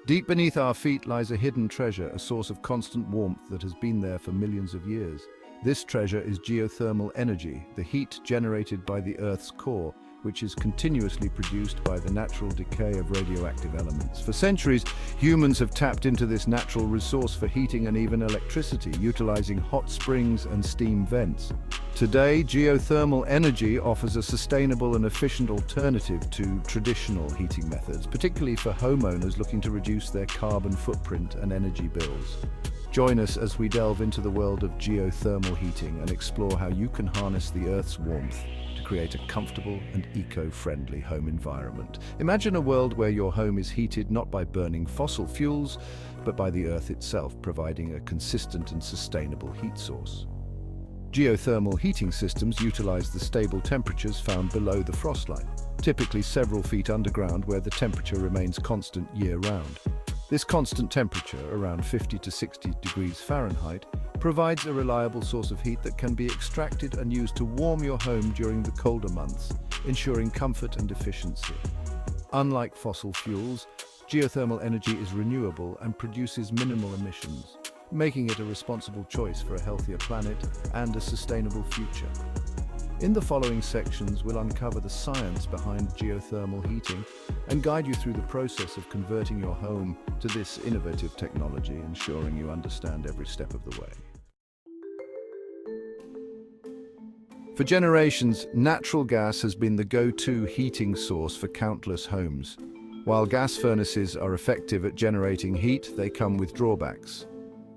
Deep beneath our feet lies a hidden treasure, a source of constant warmth that has been there for millions of years. This treasure is geothermal energy, the heat generated by the Earth's core, which is continuously produced by the natural decay of radioactive elements. For centuries, humans have tapped into this natural resource for heating and even electricity, utilizing hot springs and steam vents. Today, geothermal energy offers a sustainable and efficient alternative to traditional heating methods, particularly for homeowners looking to reduce their carbon footprint and energy bills. Join us as we delve into the world of geothermal heating and explore how you can harness the Earth's warmth to create a comfortable and eco-friendly home environment. Imagine a world where your home is heated not by burning fossil fuels, but by the Earth itself, providing a consistent and sustainable heat source. Geothermal heating systems utilize the stable temperatures found below the frost line, typically several feet underground where the temperature remains constant year-round. This constant temperature, around 50 to 60 degrees Fahrenheit, provides a reliable source of heat that can be extracted and used to warm your home during the colder months, ensuring comfort and efficiency. Unlike fossil fuels, geothermal energy is renewable and produces minimal emissions, making it a responsible choice for a healthier planet and a sustainable future. In the following sections, we'll uncover the science behind geothermal heating and guide you through the process of converting your home to this innovative technology, ensuring you understand every step of the way. For generations, natural gas has been the go-to heating source for countless homes. While gas furnaces are effective at generating heat, they come with drawbacks.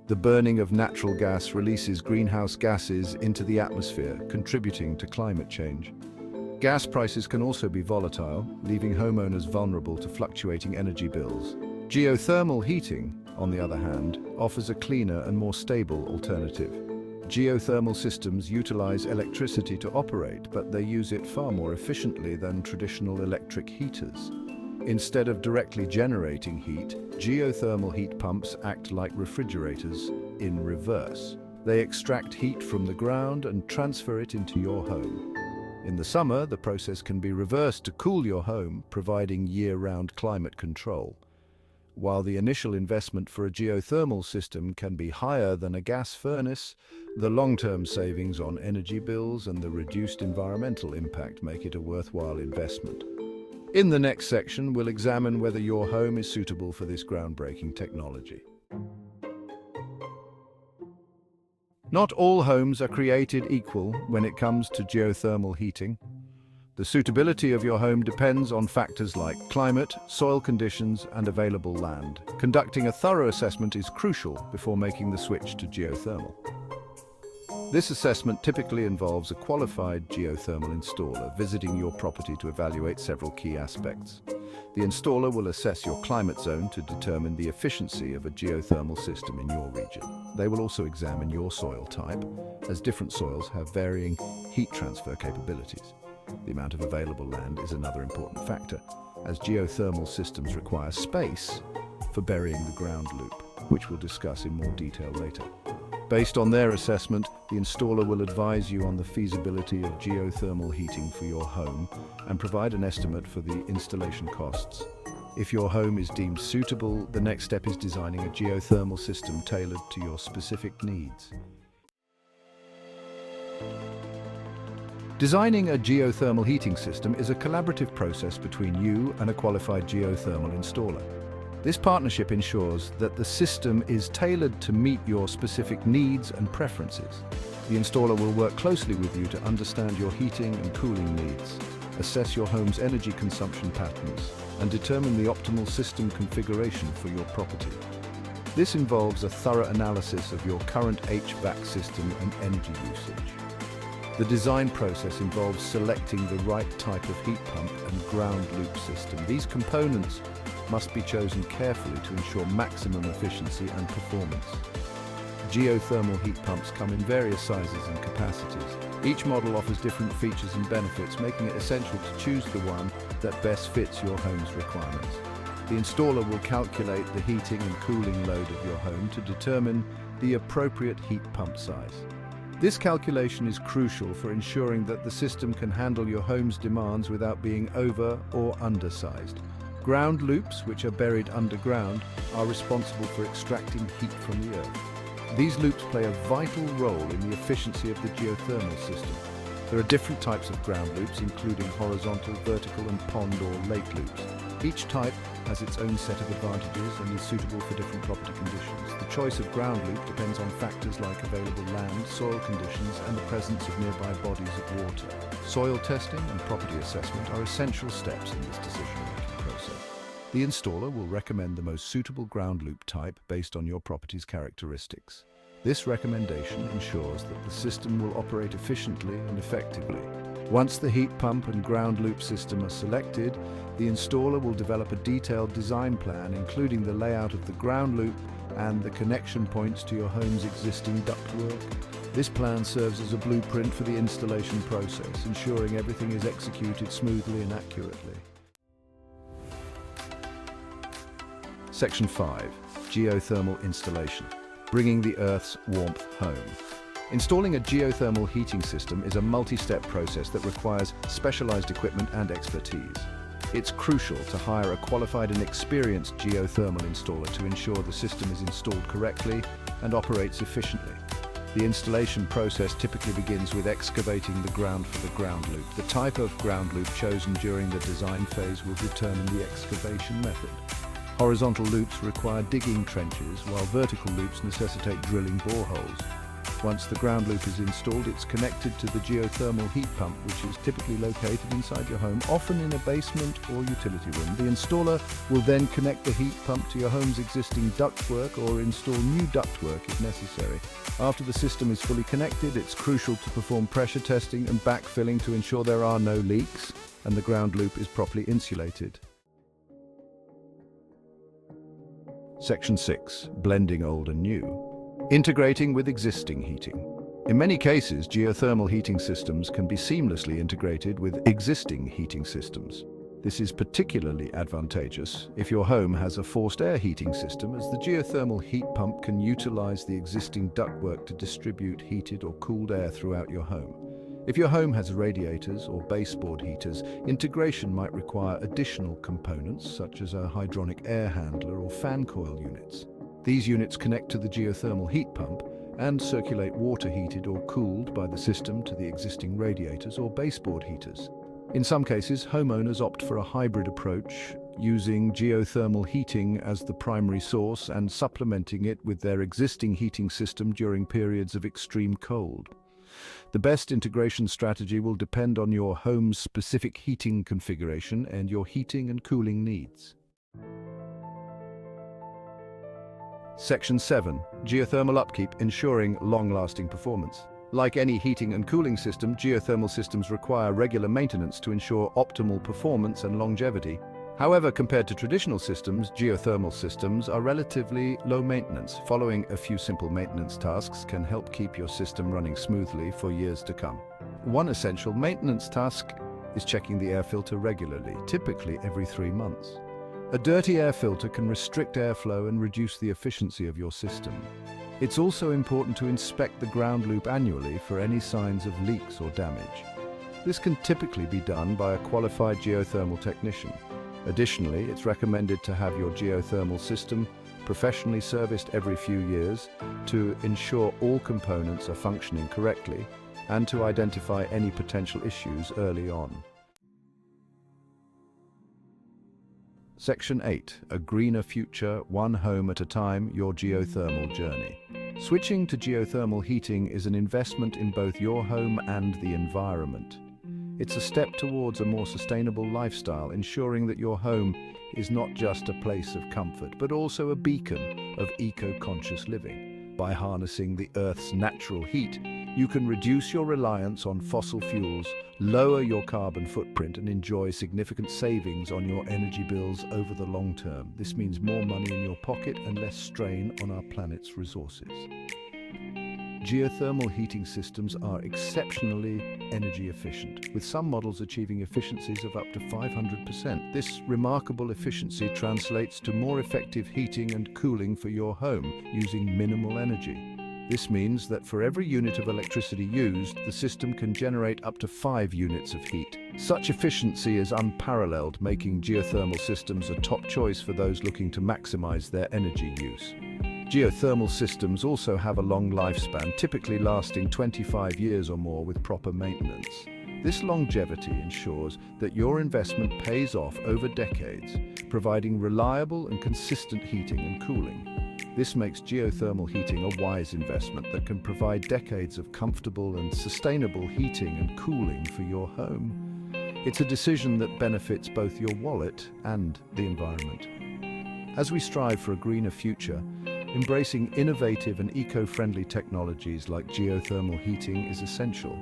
The burning of natural gas releases greenhouse gases into the atmosphere, contributing to climate change. Gas prices can also be volatile, leaving homeowners vulnerable to fluctuating energy bills. Geothermal heating, on the other hand, offers a cleaner and more stable alternative. Geothermal systems utilize electricity to operate, but they use it far more efficiently than traditional electric heaters. Instead of directly generating heat, geothermal heat pumps act like refrigerators in reverse. They extract heat from the ground and transfer it into your home. In the summer, the process can be reversed to cool your home, providing year-round climate control. While the initial investment for a geothermal system can be higher than a gas furnace, the long-term savings on energy bills and the reduced environmental impact make it a worthwhile investment. In the next section, we'll examine whether your home is suitable for this groundbreaking technology. Not all homes are created equal when it comes to geothermal heating. The suitability of your home depends on factors like climate, soil conditions, and available land. Conducting a thorough assessment is crucial before making the switch to geothermal. This assessment typically involves a qualified geothermal installer visiting your property to evaluate several key aspects. The installer will assess your climate zone to determine the efficiency of a geothermal system in your region. They will also examine your soil type, as different soils have varying heat transfer capabilities. The amount of available land is another important factor, as geothermal systems require space for burying the ground loop, which we'll discuss in more detail later. Based on their assessment, the installer will advise you on the feasibility of geothermal heating for your home and provide an estimate for the installation costs. If your home is deemed suitable, the next step is designing a geothermal system tailored to your specific needs. Designing a geothermal heating system is a collaborative process between you and a qualified geothermal installer. This partnership ensures that the system is tailored to meet your specific needs and preferences. The installer will work closely with you to understand your heating and cooling needs, assess your home's energy consumption patterns, and determine the optimal system configuration for your property. This involves a thorough analysis of your current HVAC system and energy usage. The design process involves selecting the right type of heat pump and ground loop system. These components must be chosen carefully to ensure maximum efficiency and performance. Geothermal heat pumps come in various sizes and capacities. Each model offers different features and benefits, making it essential to choose the one that best fits your home's requirements. The installer will calculate the heating and cooling load of your home to determine the appropriate heat pump size. This calculation is crucial for ensuring that the system can handle your home's demands without being over or undersized. Ground loops, which are buried underground, are responsible for extracting heat from the earth. These loops play a vital role in the efficiency of the geothermal system. There are different types of ground loops, including horizontal, vertical, and pond or lake loops. Each type has its own set of advantages and is suitable for different property conditions. The choice of ground loop depends on factors like available land, soil conditions, and the presence of nearby bodies of water. Soil testing and property assessment are essential steps in this decision-making process. The installer will recommend the most suitable ground loop type based on your property's characteristics. This recommendation ensures that the system will operate efficiently and effectively. Once the heat pump and ground loop system are selected, the installer will develop a detailed design plan, including the layout of the ground loop and the connection points to your home's existing ductwork. This plan serves as a blueprint for the installation process, ensuring everything is executed smoothly and accurately. Section 5. Geothermal installation. Bringing the Earth's warmth home. Installing a geothermal heating system is a multi-step process that requires specialized equipment and expertise. It's crucial to hire a qualified and experienced geothermal installer to ensure the system is installed correctly and operates efficiently. The installation process typically begins with excavating the ground for the ground loop. The type of ground loop chosen during the design phase will determine the excavation method. Horizontal loops require digging trenches, while vertical loops necessitate drilling boreholes. Once the ground loop is installed, it's connected to the geothermal heat pump, which is typically located inside your home, often in a basement or utility room. The installer will then connect the heat pump to your home's existing ductwork or install new ductwork if necessary. After the system is fully connected, it's crucial to perform pressure testing and backfilling to ensure there are no leaks and the ground loop is properly insulated. Section 6. Blending old and new. Integrating with existing heating. In many cases, geothermal heating systems can be seamlessly integrated with existing heating systems. This is particularly advantageous if your home has a forced air heating system, as the geothermal heat pump can utilize the existing ductwork to distribute heated or cooled air throughout your home. If your home has radiators or baseboard heaters, integration might require additional components such as a hydronic air handler or fan coil units. These units connect to the geothermal heat pump and circulate water heated or cooled by the system to the existing radiators or baseboard heaters. In some cases, homeowners opt for a hybrid approach, using geothermal heating as the primary source and supplementing it with their existing heating system during periods of extreme cold. The best integration strategy will depend on your home's specific heating configuration and your heating and cooling needs. Section 7. Geothermal upkeep, ensuring long-lasting performance. Like any heating and cooling system, geothermal systems require regular maintenance to ensure optimal performance and longevity. However, compared to traditional systems, geothermal systems are relatively low maintenance. Following a few simple maintenance tasks can help keep your system running smoothly for years to come. One essential maintenance task is checking the air filter regularly, typically every 3 months. A dirty air filter can restrict airflow and reduce the efficiency of your system. It's also important to inspect the ground loop annually for any signs of leaks or damage. This can typically be done by a qualified geothermal technician. Additionally, it's recommended to have your geothermal system professionally serviced every few years to ensure all components are functioning correctly and to identify any potential issues early on. Section 8. A greener future, one home at a time, your geothermal journey. Switching to geothermal heating is an investment in both your home and the environment. It's a step towards a more sustainable lifestyle, ensuring that your home is not just a place of comfort, but also a beacon of eco-conscious living. By harnessing the Earth's natural heat, you can reduce your reliance on fossil fuels, lower your carbon footprint, and enjoy significant savings on your energy bills over the long term. This means more money in your pocket and less strain on our planet's resources. Geothermal heating systems are exceptionally energy efficient, with some models achieving efficiencies of up to 500%. This remarkable efficiency translates to more effective heating and cooling for your home using minimal energy. This means that for every unit of electricity used, the system can generate up to 5 units of heat. Such efficiency is unparalleled, making geothermal systems a top choice for those looking to maximize their energy use. Geothermal systems also have a long lifespan, typically lasting 25 years or more with proper maintenance. This longevity ensures that your investment pays off over decades, providing reliable and consistent heating and cooling. This makes geothermal heating a wise investment that can provide decades of comfortable and sustainable heating and cooling for your home. It's a decision that benefits both your wallet and the environment. As we strive for a greener future, embracing innovative and eco-friendly technologies like geothermal heating is essential.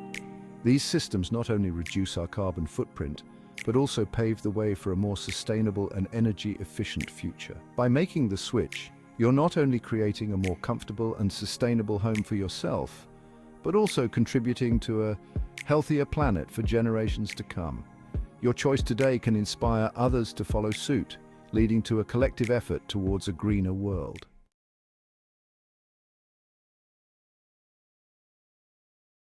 These systems not only reduce our carbon footprint, but also pave the way for a more sustainable and energy-efficient future. By making the switch, you're not only creating a more comfortable and sustainable home for yourself, but also contributing to a healthier planet for generations to come. Your choice today can inspire others to follow suit, leading to a collective effort towards a greener world.